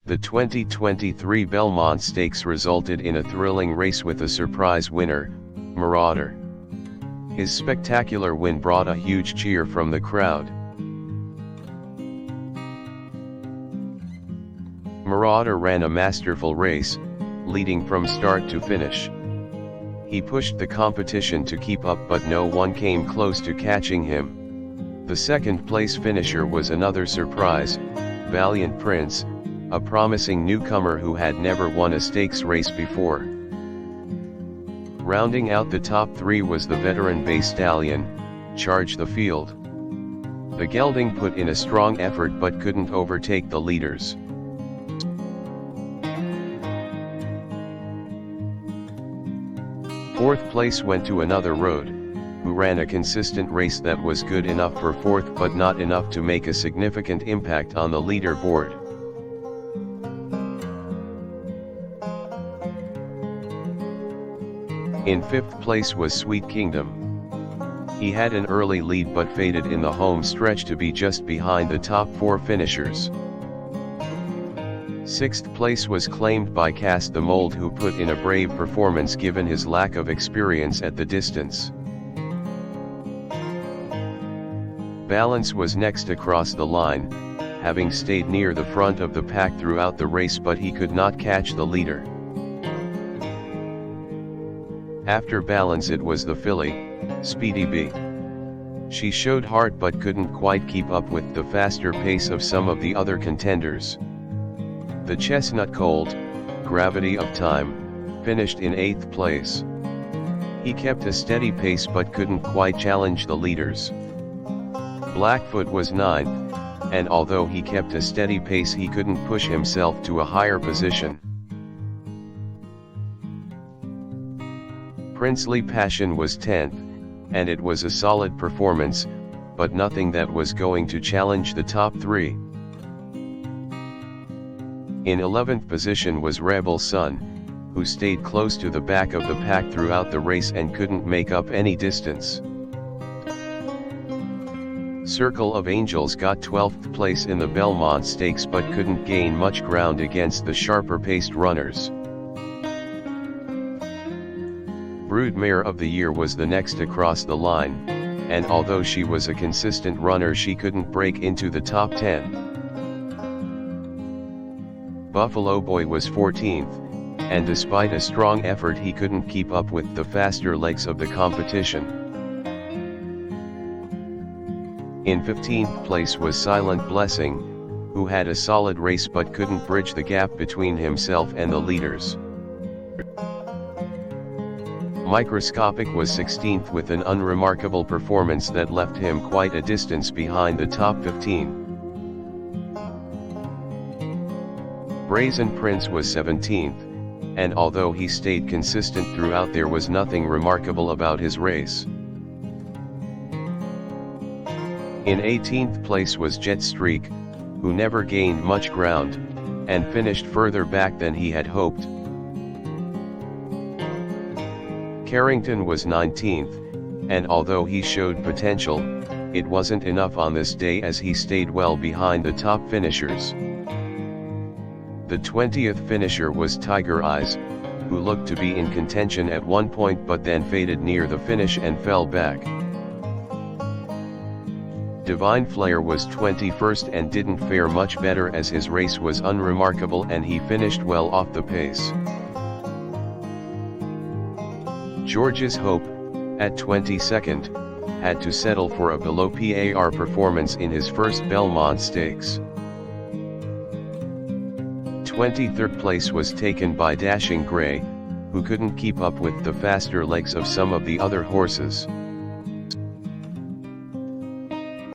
The 2023 Belmont Stakes resulted in a thrilling race with a surprise winner, Marauder. His spectacular win brought a huge cheer from the crowd. Marauder ran a masterful race, leading from start to finish. He pushed the competition to keep up, but no one came close to catching him. The second place finisher was another surprise, Valiant Prince, a promising newcomer who had never won a stakes race before. Rounding out the top three was the veteran bay stallion, Charge the Field. The gelding put in a strong effort but couldn't overtake the leaders. Fourth place went to Another Road, who ran a consistent race that was good enough for fourth but not enough to make a significant impact on the leaderboard. In fifth place was Sweet Kingdom. He had an early lead but faded in the home stretch to be just behind the top four finishers. Sixth place was claimed by Cast the Mold, who put in a brave performance given his lack of experience at the distance. Balance was next across the line, having stayed near the front of the pack throughout the race, but he could not catch the leader. After Balance it was the filly, Speedy B. She showed heart but couldn't quite keep up with the faster pace of some of the other contenders. The Chestnut Colt, Gravity of Time, finished in 8th place. He kept a steady pace but couldn't quite challenge the leaders. Blackfoot was 9th, and although he kept a steady pace he couldn't push himself to a higher position. Princely Passion was 10th, and it was a solid performance, but nothing that was going to challenge the top three. In 11th position was Rebel Sun, who stayed close to the back of the pack throughout the race and couldn't make up any distance. Circle of Angels got 12th place in the Belmont Stakes but couldn't gain much ground against the sharper-paced runners. Broodmare of the Year was the next across the line, and although she was a consistent runner she couldn't break into the top 10. Buffalo Boy was 14th, and despite a strong effort he couldn't keep up with the faster legs of the competition. In 15th place was Silent Blessing, who had a solid race but couldn't bridge the gap between himself and the leaders. Microscopic was 16th with an unremarkable performance that left him quite a distance behind the top 15. Brazen Prince was 17th, and although he stayed consistent throughout there was nothing remarkable about his race. In 18th place was Jet Streak, who never gained much ground, and finished further back than he had hoped. Carrington was 19th, and although he showed potential, it wasn't enough on this day as he stayed well behind the top finishers. The 20th finisher was Tiger Eyes, who looked to be in contention at one point but then faded near the finish and fell back. Divine Flare was 21st and didn't fare much better as his race was unremarkable and he finished well off the pace. George's Hope, at 22nd, had to settle for a below par performance in his first Belmont Stakes. 23rd place was taken by Dashing Gray, who couldn't keep up with the faster legs of some of the other horses.